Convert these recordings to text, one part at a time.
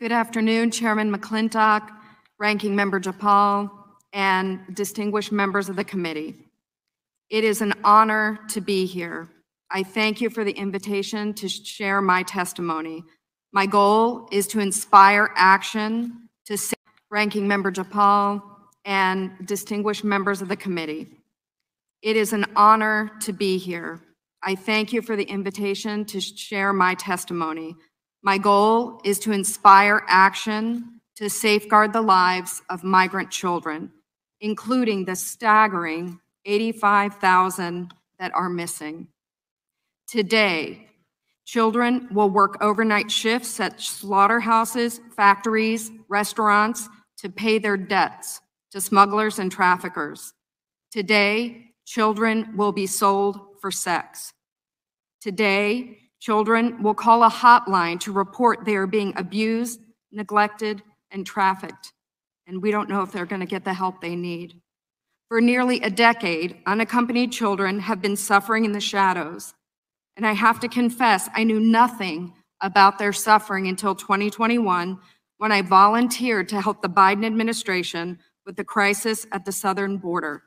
Good afternoon, Chairman McClintock, Ranking Member Japal, and distinguished members of the committee. It is an honor to be here. I thank you for the invitation to share my testimony. My goal is to inspire action to Ranking Member Japal and distinguished members of the committee. It is an honor to be here. I thank you for the invitation to share my testimony. My goal is to inspire action to safeguard the lives of migrant children, including the staggering 85,000 that are missing. Today, children will work overnight shifts at slaughterhouses, factories, restaurants to pay their debts to smugglers and traffickers. Today, children will be sold for sex. Today, children will call a hotline to report they are being abused, neglected, and trafficked, and we don't know if they're going to get the help they need. For nearly a decade, unaccompanied children have been suffering in the shadows, and I have to confess, I knew nothing about their suffering until 2021, when I volunteered to help the Biden administration with the crisis at the southern border.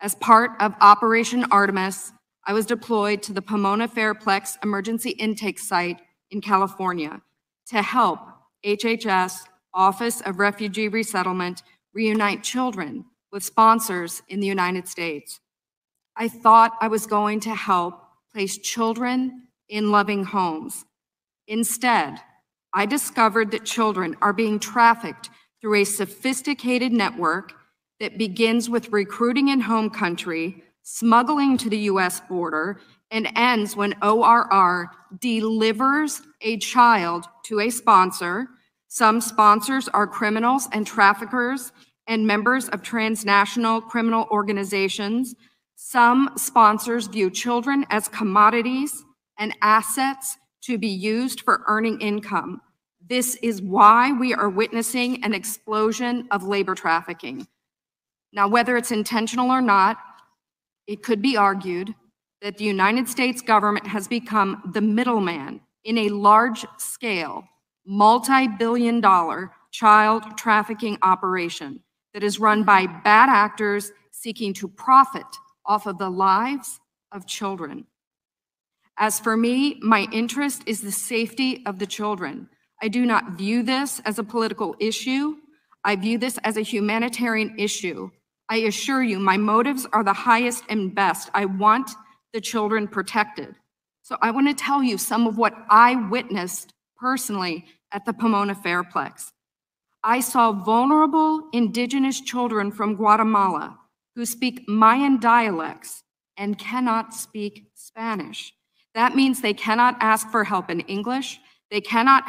As part of Operation Artemis, I was deployed to the Pomona Fairplex Emergency Intake Site in California to help HHS, Office of Refugee Resettlement, reunite children with sponsors in the United States. I thought I was going to help place children in loving homes. Instead, I discovered that children are being trafficked through a sophisticated network that begins with recruiting in home country, smuggling to the US border, and ends when ORR delivers a child to a sponsor. Some sponsors are criminals and traffickers and members of transnational criminal organizations. Some sponsors view children as commodities and assets to be used for earning income. This is why we are witnessing an explosion of labor trafficking. Now, whether it's intentional or not, it could be argued that the United States government has become the middleman in a large-scale, multi-billion-dollar child trafficking operation that is run by bad actors seeking to profit off of the lives of children. As for me, my interest is the safety of the children. I do not view this as a political issue. I view this as a humanitarian issue. I assure you, my motives are the highest and best. I want the children protected. So I want to tell you some of what I witnessed personally at the Pomona Fairplex. I saw vulnerable indigenous children from Guatemala who speak Mayan dialects and cannot speak Spanish. That means they cannot ask for help in English. They cannot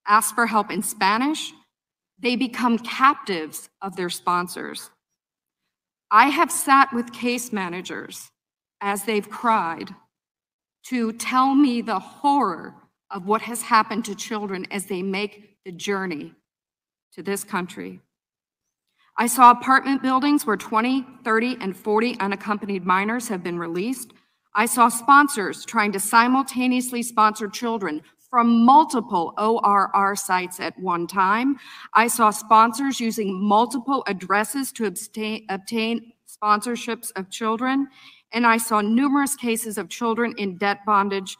ask for help in Spanish. They become captives of their sponsors. I have sat with case managers as they've cried to tell me the horror of what has happened to children as they make the journey to this country. I saw apartment buildings where 20, 30, and 40 unaccompanied minors have been released. I saw sponsors trying to simultaneously sponsor children from multiple ORR sites at one time. I saw sponsors using multiple addresses to obtain sponsorships of children. And I saw numerous cases of children in debt bondage,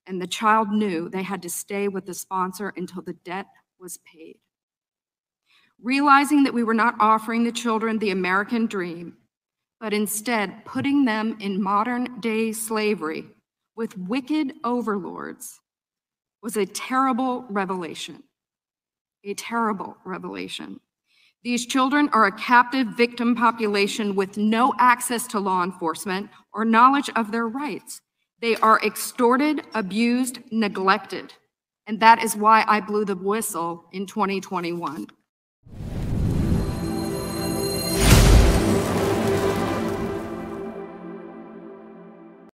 and the child knew they had to stay with the sponsor until the debt was paid. Realizing that we were not offering the children the American dream, but instead putting them in modern-day slavery with wicked overlords, was a terrible revelation. A terrible revelation. These children are a captive victim population with no access to law enforcement or knowledge of their rights. They are extorted, abused, neglected, and that is why I blew the whistle in 2021.